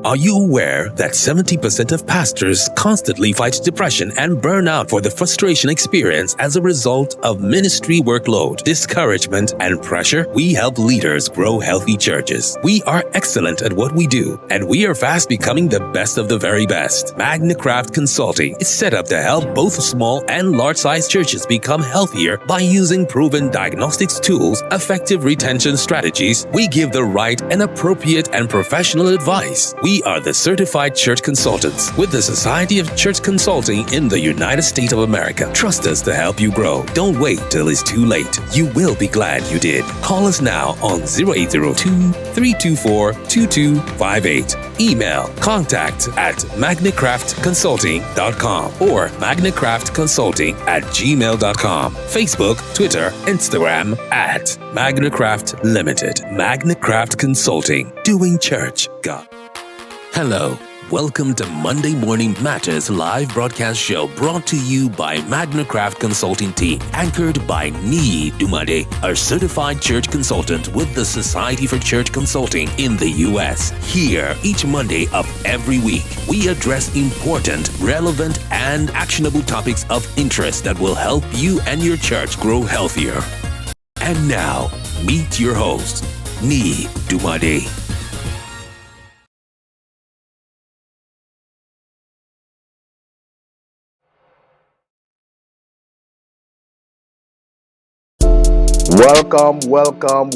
Are you aware that 70% of pastors constantly fight depression and burnout for the frustration experienced as a result of ministry workload, discouragement, and pressure? We help leaders grow healthy churches. We are excellent at what we do, and we are fast becoming the best of the very best. Magnicraft Consulting is set up to help both small and large-sized churches become healthier by using proven diagnostics tools, effective retention strategies. We give the right and appropriate and professional advice. We are the certified church consultants with the Society of Church Consulting in the United States of America. Trust us to help you grow. Don't wait till it's too late. You will be glad you did. Call us now on 0802-324-2258. Email contact@magnicraftconsulting.com or magnicraftconsulting@gmail.com. Facebook, Twitter, Instagram @Magnicraft Limited. Magnicraft Consulting. Doing church, God. Hello. Welcome to Monday Morning Matters live broadcast show brought to you by Magnicraft Consulting Team, anchored by Niyi Dunmade, a certified church consultant with the Society for Church Consulting in the U.S. Here, each Monday of every week, we address important, relevant, and actionable topics of interest that will help you and your church grow healthier. And now, meet your host, Niyi Dunmade. Welcome.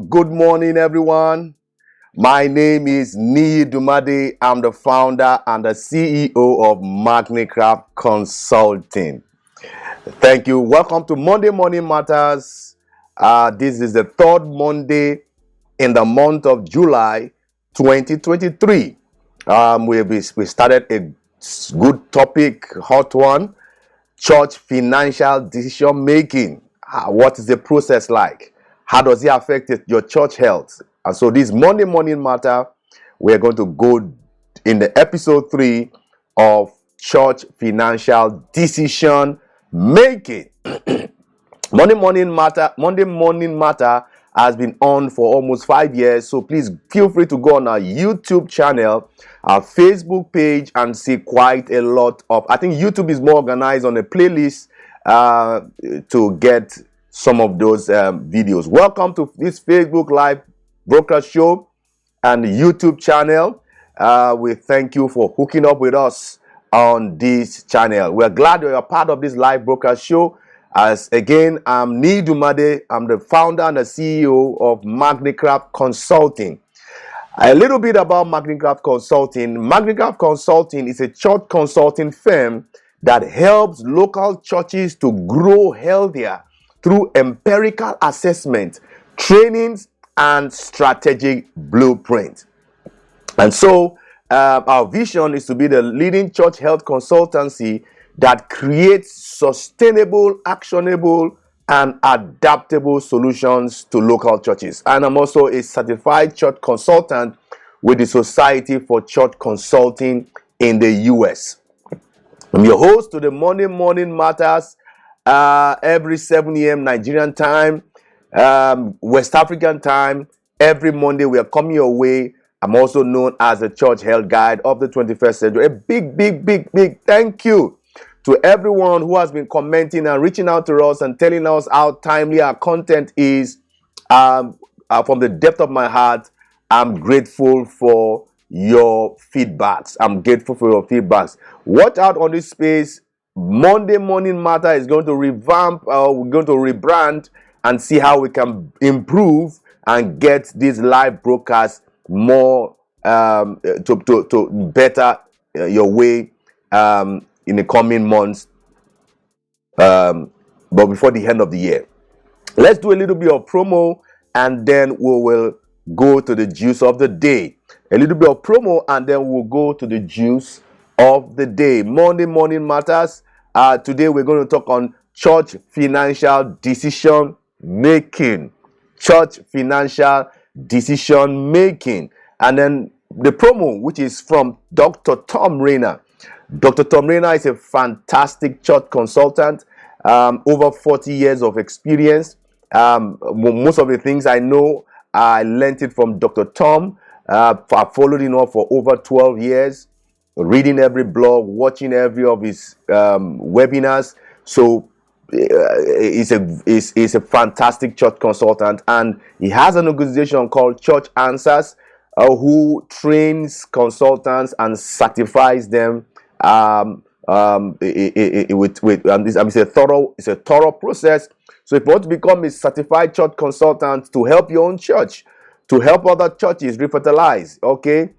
Good morning, everyone. My name is Niyi Dunmade. I'm the founder and the CEO of Magnicraft Consulting. Thank you. Welcome to Monday Morning Matters. This is the third Monday in the month of July 2023. We started a good topic, hot one, church financial decision making. What is the process like? How does it affect your church health? And so this Monday Morning Matter, we're going to go in the episode 3 of church financial decision making. Monday Morning Matter has been on for almost 5 years. So please feel free to go on our YouTube channel, our Facebook page, and see quite a lot of, I think YouTube is more organized on a playlist to get some of those videos. Welcome to this Facebook Live broadcast show and YouTube channel. We thank you for hooking up with us on this channel. We're glad you're a part of this live broadcast show. As again, I'm Niyi Dunmade. I'm the founder and the CEO of Magnicraft Consulting. A little bit about Magnicraft Consulting. Magnicraft Consulting is a church consulting firm that helps local churches to grow healthier through empirical assessment, trainings, and strategic blueprint. And so our vision is to be the leading church health consultancy that creates sustainable, actionable, and adaptable solutions to local churches. And I'm also a certified church consultant with the Society for Church Consulting in the US. I'm your host to the Monday Morning Matters every 7 a.m. Nigerian time, West African time. Every Monday we are coming your way. I'm also known as the Church Health Guide of the 21st century. A big thank you to everyone who has been commenting and reaching out to us and telling us how timely our content is. From the depth of my heart, I'm grateful for your feedbacks. Watch out on this space. Monday Morning Matter is going to revamp, we're going to rebrand and see how we can improve and get this live broadcast more to better your way in the coming months, but before the end of the year. Let's do a little bit of promo and then we will go to the juice of the day. A little bit of promo and then we'll go to the juice of the day. Monday Morning Matters. Today we're going to talk on church financial decision making. Church financial decision making. And then the promo, which is from Dr. Tom Rainer. Dr. Tom Rainer is a fantastic church consultant, over 40 years of experience. Most of the things I know, I learned it from Dr. Tom. I've followed him up for over 12 years, reading every blog, watching every of his webinars. So he's a fantastic church consultant, and he has an organization called Church Answers, who trains consultants and certifies them it's a thorough process. So if you want to become a certified church consultant to help your own church, to help other churches refertilize, okay,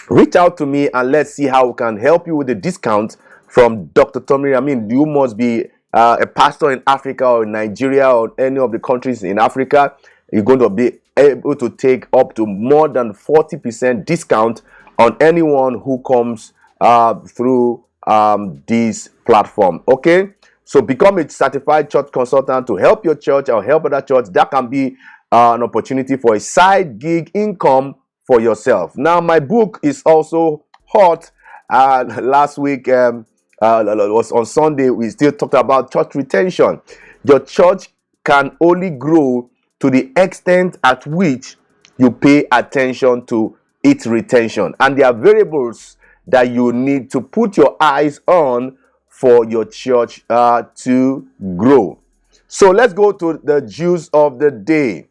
reach out to me and let's see how we can help you with a discount from Dr. Tommy. I mean, you must be a pastor in Africa or in Nigeria or any of the countries in Africa. You're going to be able to take up to more than 40% discount on anyone who comes through this platform. Okay, so become a certified church consultant to help your church or help other church. That can be an opportunity for a side gig income for yourself. Now, my book is also hot. Last week was on Sunday. We still talked about church retention. Your church can only grow to the extent at which you pay attention to its retention, and there are variables that you need to put your eyes on for your church to grow. So let's go to the juice of the day.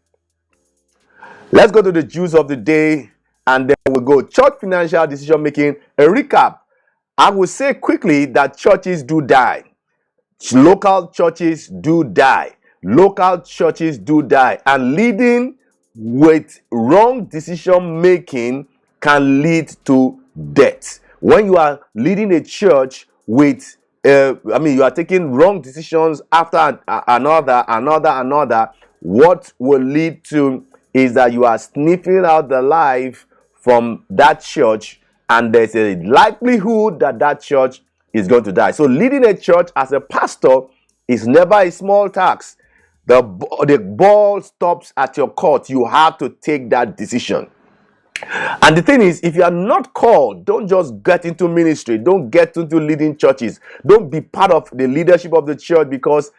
Let's go to the juice of the day, and then we'll go church financial decision making. A recap. I will say quickly that churches do die. Local churches do die. Local churches do die. And leading with wrong decision making can lead to death. When you are leading a church with, you are taking wrong decisions after another, what will lead to is that you are sniffing out the life from that church, and there's a likelihood that that church is going to die. So leading a church as a pastor is never a small task. The ball stops at your court. You have to take that decision. And the thing is, if you are not called, don't just get into ministry. Don't get into leading churches. Don't be part of the leadership of the church, because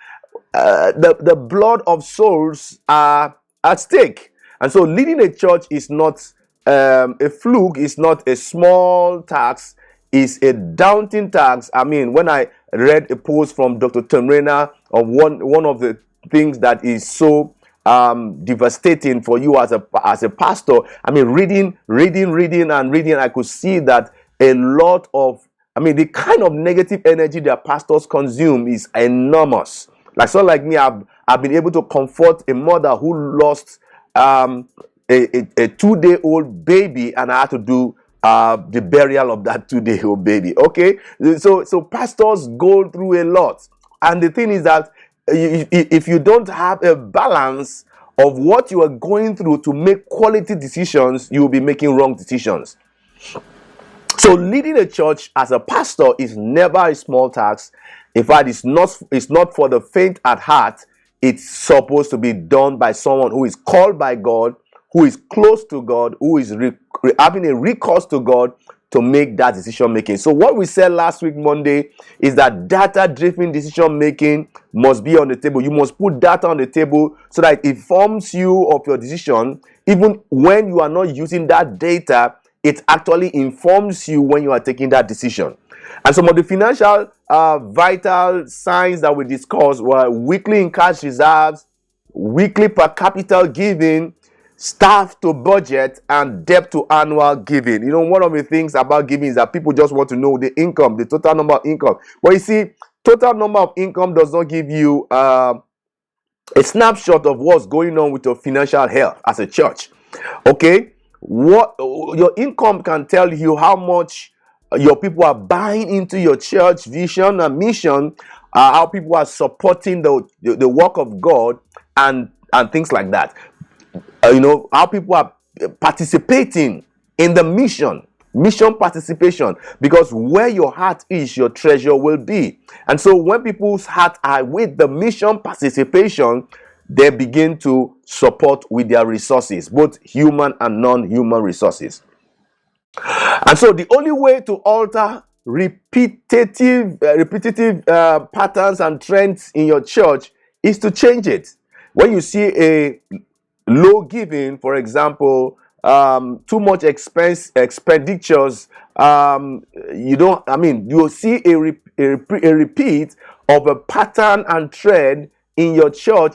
the blood of souls are at stake. And so leading a church is not a fluke. It's not a small task. It's a daunting task. I mean, when I read a post from Dr. Temrena of one of the things that is so devastating for you as a pastor, I mean, reading, I could see that a lot of, the kind of negative energy that pastors consume is enormous. Like someone like me, I've been able to comfort a mother who lost a 2-day-old baby, and I had to do the burial of that 2-day-old baby. Okay, so pastors go through a lot, and the thing is that if you don't have a balance of what you are going through to make quality decisions, you will be making wrong decisions. So leading a church as a pastor is never a small task. In fact, it's not for the faint at heart. It's supposed to be done by someone who is called by God, who is close to God, who is having a recourse to God to make that decision making. So what we said last week, Monday, is that data-driven decision making must be on the table. You must put data on the table so that it informs you of your decision. Even when you are not using that data, it actually informs you when you are taking that decision. And some of the financial vital signs that we discussed were weekly in cash reserves, weekly per capita giving, staff to budget, and debt to annual giving. You know, one of the things about giving is that people just want to know the income, the total number of income. But you see, total number of income does not give you a snapshot of what's going on with your financial health as a church. Okay, what your income can tell you how much your people are buying into your church vision and mission, how people are supporting the work of God, and things like that. How people are participating in the mission participation, because where your heart is, your treasure will be. And so when people's hearts are with the mission participation, they begin to support with their resources, both human and non-human resources. And so the only way to alter repetitive patterns and trends in your church is to change it. When you see a low giving, for example, too much expenditures, you don't, I mean, you'll see a repeat of a pattern and trend in your church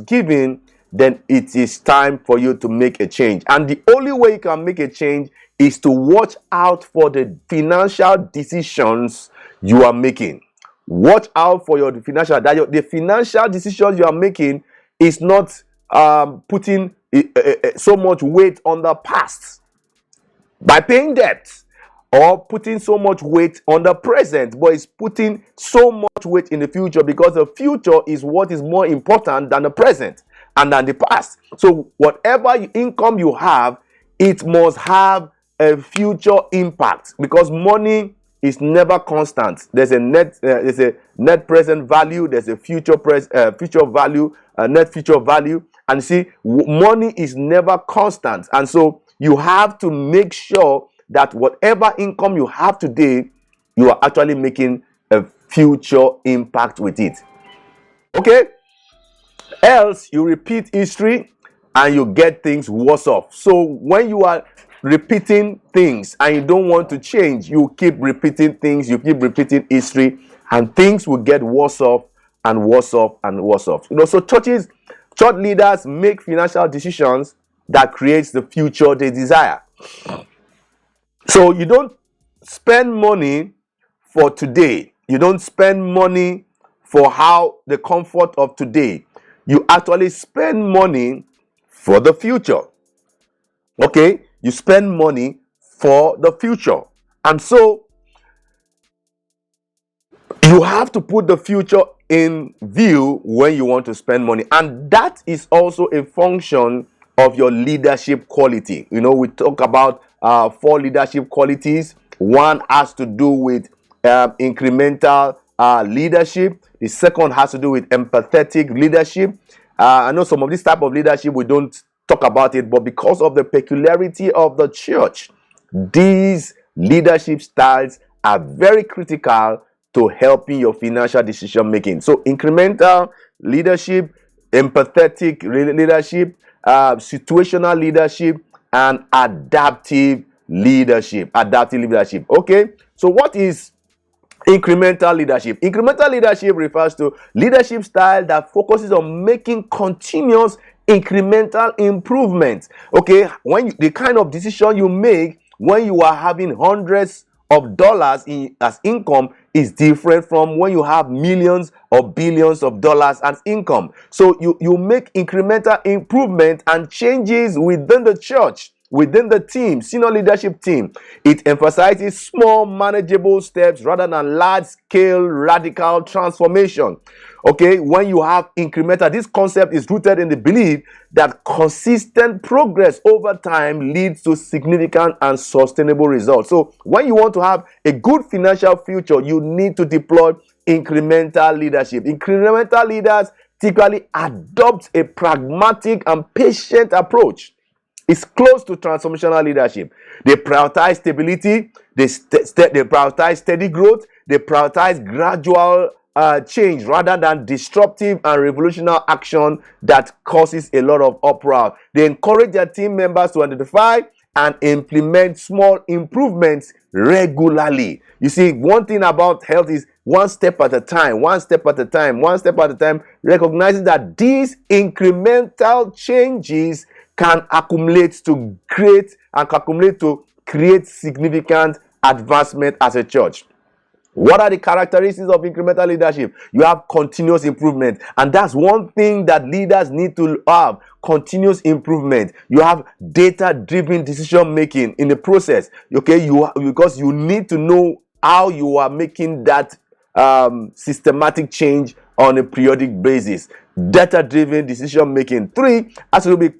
giving, then it is time for you to make a change. And the only way you can make a change is to watch out for the financial decisions you are making. Watch out for your financial, the financial decisions you are making is not putting so much weight on the past by paying debt, or putting so much weight on the present, but it's putting so much weight in the future, because the future is what is more important than the present and than the past. So whatever income you have, it must have a future impact, because money is never constant. There's a net present value, there's a future value, net future value, and see, money is never constant. And so you have to make sure that whatever income you have today, you are actually making a future impact with it. Okay? Else you repeat history and you get things worse off. So when you are repeating things and you don't want to change, you keep repeating things, you keep repeating history, and things will get worse off and worse off and worse off. So church leaders make financial decisions that creates the future they desire. So you don't spend money for today. You don't spend money for the comfort of today. You actually spend money for the future. Okay? You spend money for the future. And so you have to put the future in view when you want to spend money. And that is also a function of your leadership quality. We talk about 4 leadership qualities. One has to do with incremental leadership. The second has to do with empathetic leadership. I know some of this type of leadership we don't talk about it, but because of the peculiarity of the church, these leadership styles are very critical to helping your financial decision making. So incremental leadership, empathetic leadership, situational leadership, and adaptive leadership. Okay, so what is incremental leadership? Incremental leadership refers to leadership style that focuses on making continuous incremental improvements. Okay, the kind of decision you make when you are having hundreds of dollars as income is different from when you have millions or billions of dollars as income. So you make incremental improvement and changes within the church, within the team, senior leadership team. It emphasizes small, manageable steps rather than large-scale, radical transformation. Okay, when you have incremental, this concept is rooted in the belief that consistent progress over time leads to significant and sustainable results. So when you want to have a good financial future, you need to deploy incremental leadership. Incremental leaders typically adopt a pragmatic and patient approach. It's close to transformational leadership. They prioritize stability, they prioritize steady growth, they prioritize gradual change rather than disruptive and revolutionary action that causes a lot of uproar. They encourage their team members to identify and implement small improvements regularly. You see, one thing about health is one step at a time, recognizing that these incremental changes can accumulate to create significant advancement as a church. What are the characteristics of incremental leadership? You have continuous improvement, and that's one thing that leaders need to have: continuous improvement. You have data-driven decision making in the process. Okay, because you need to know how you are making that systematic change on a periodic basis. Data-driven decision making. 3 has to be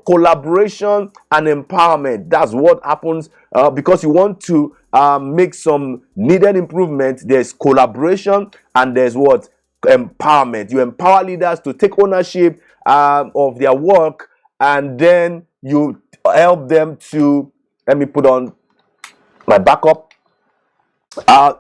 collaboration and empowerment. That's what happens because you want to make some needed improvement. There's collaboration and there's what? Empowerment. You empower leaders to take ownership of their work, and then you help them to, let me put on my backup.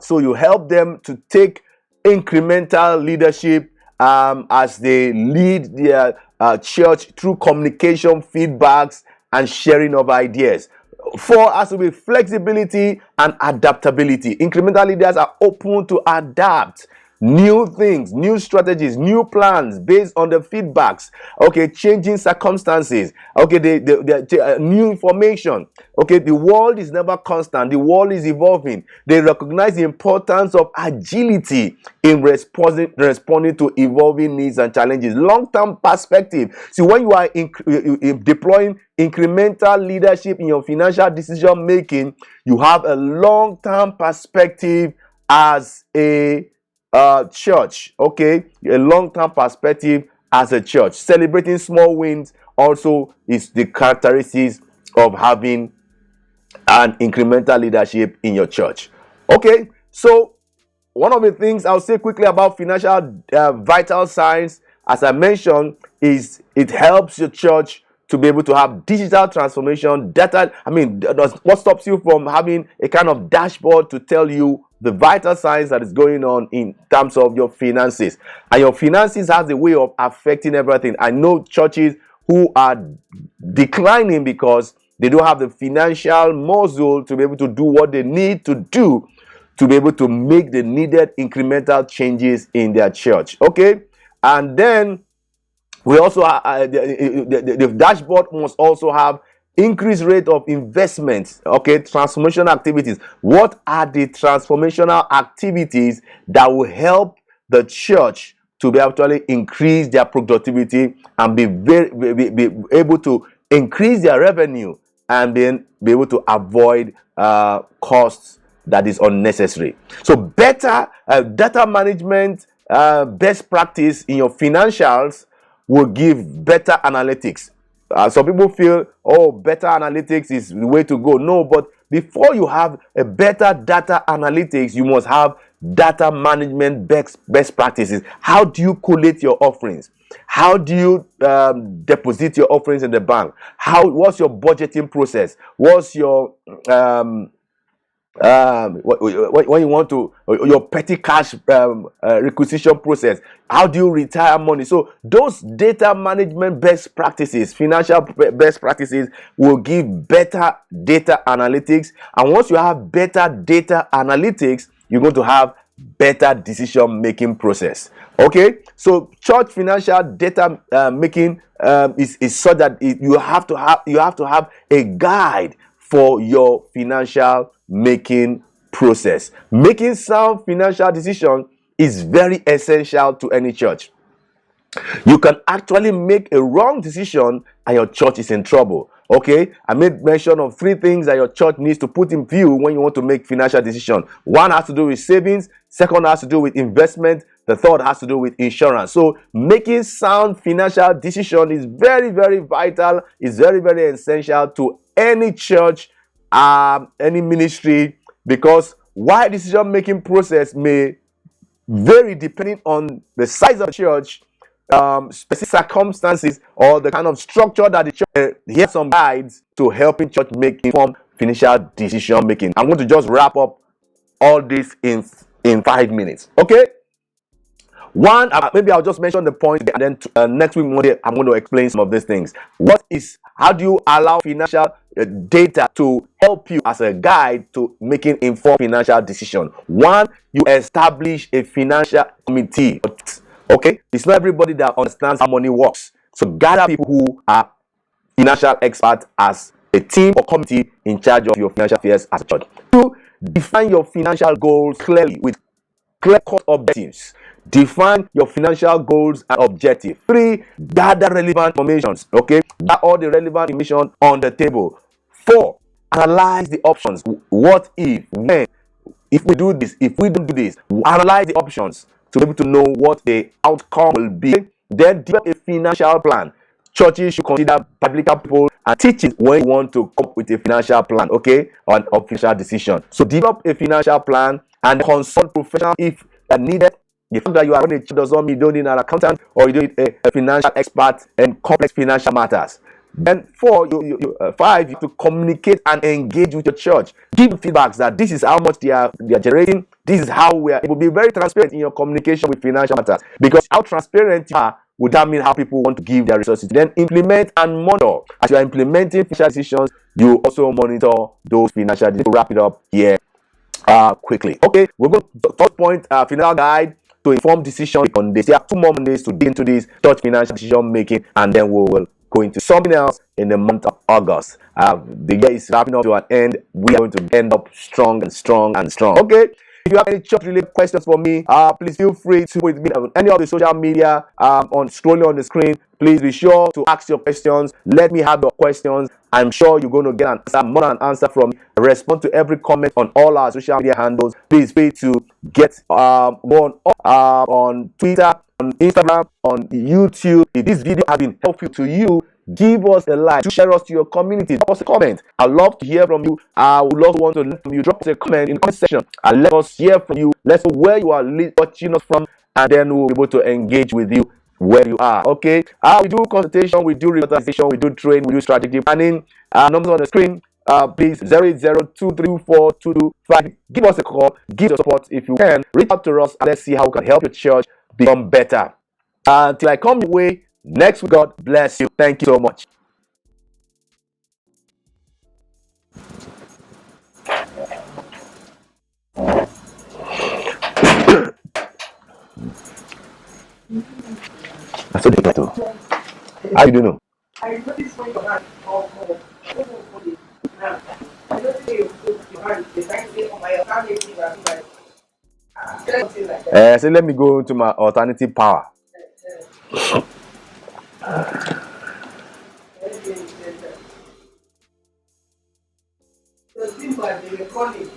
So you help them to take incremental leadership as they lead their church through communication, feedbacks, and sharing of ideas. 4 has to be flexibility and adaptability. Incremental leaders are open to adapt new things, new strategies, new plans based on the feedbacks, okay, changing circumstances, okay, the new information. Okay, the world is never constant, the world is evolving. They recognize the importance of agility in responding to evolving needs and challenges. Long-term perspective. See, when you are deploying incremental leadership in your financial decision making, you have a long-term perspective as a church. Okay, a long-term perspective as a church. Celebrating small wins also is the characteristics of having an incremental leadership in your church. Okay, so one of the things I'll say quickly about financial vital signs, as I mentioned, is it helps your church to be able to have digital transformation data. I mean, what stops you from having a kind of dashboard to tell you the vital signs that is going on in terms of your finances? And your finances has a way of affecting everything. I know churches who are declining because they don't have the financial muscle to be able to do what they need to do to be able to make the needed incremental changes in their church. Okay, and then we also the dashboard must also have increased rate of investments. Okay, transformational activities. What are the transformational activities that will help the church to be actually increase their productivity and be able to increase their revenue and then be able to avoid costs that is unnecessary? So better data management best practice in your financials will give better analytics. Some people feel, oh, better analytics is the way to go. No, but before you have a better data analytics, you must have data management best practices. How do you collate your offerings? How do you deposit your offerings in the bank? What's your budgeting process? What's your when you want to your petty cash requisition process? How do you retire money? So those data management best practices, financial best practices, will give better data analytics. And once you have better data analytics, you're going to have better decision making process. Okay, so church financial data making is so that you have to have a guide for your financial making process. Making sound financial decision is very essential to any church. You can actually make a wrong decision and your church is in trouble. Okay, I made mention of 3 things that your church needs to put in view when you want to make financial decision. 1 has to do with savings, 2nd has to do with investment, the 3rd has to do with insurance. So making sound financial decision is very, very vital, is very, very essential to any church, any ministry, because while decision making process may vary depending on the size of the church, specific circumstances, or the kind of structure that the church, here are some guides to helping church make informed financial decision making. I'm going to just wrap up all this in 5 minutes. Okay, one, maybe I'll just mention the point, and then next week Monday I'm going to explain some of these things. How do you allow financial data to help you as a guide to making informed financial decision? 1, you establish a financial committee. Okay, it's not everybody that understands how money works. So gather people who are financial experts as a team or committee in charge of your financial affairs as a church. 2, define your financial goals clearly with clear-cut objectives. Define your financial goals and objectives. 3, gather relevant information. Okay, gather all the relevant information on the table. 4, analyze the options. What if, when, if we do this, if we don't do this? Analyze the options to be able to know what the outcome will be. Then develop a financial plan. Churches should consider biblical people and teaching when you want to come up with a financial plan, okay, on a financial decision. So develop a financial plan and consult professional if needed. The fact that you are running a church does not mean you don't need an accountant or you don't need a financial expert in complex financial matters. Then 4, 5, you have to communicate and engage with your church. Give feedbacks that this is how much they are generating. This is how we are able to be very transparent in your communication with financial matters. Because how transparent you are will determine how people want to give their resources. Then implement and monitor. As you are implementing financial decisions, you also monitor those financial decisions. To wrap it up here quickly. Okay, we're going to first point, final guide to inform decision on this. There are 2 more Mondays to dig into this touch financial decision making, and then we will go into something else in the month of August. The year is wrapping up to an end. We are going to end up strong and strong and strong. Okay. If you have any church related questions for me, please feel free to with me on any of the social media on scrolling on the screen. Please be sure to ask your questions. Let me have your questions. I'm sure you're going to get an answer, more than an answer from me. Respond to every comment on all our social media handles. Please feel free to get go on Twitter, on Instagram, on YouTube. If this video has been helpful to you, give us a like, share us to your community, drop us a comment. I love to hear from you. I would also want to learn from you. Drop us a comment in the comment section and let us hear from you. Let's know where you are watching us from, and then we'll be able to engage with you where you are. Okay. We do consultation, we do revitalization, we do train, we do strategic planning. Numbers on the screen. Please 08023242225. Give us a call. Give us support if you can. Reach out to us and let's see how we can help your church become better. Until I come your way next week, God bless you. Thank you so much. That's what they do. How you doing? I noticed when your hand I noticed your hand on my so let me go to my alternative power. So simple, they were calling.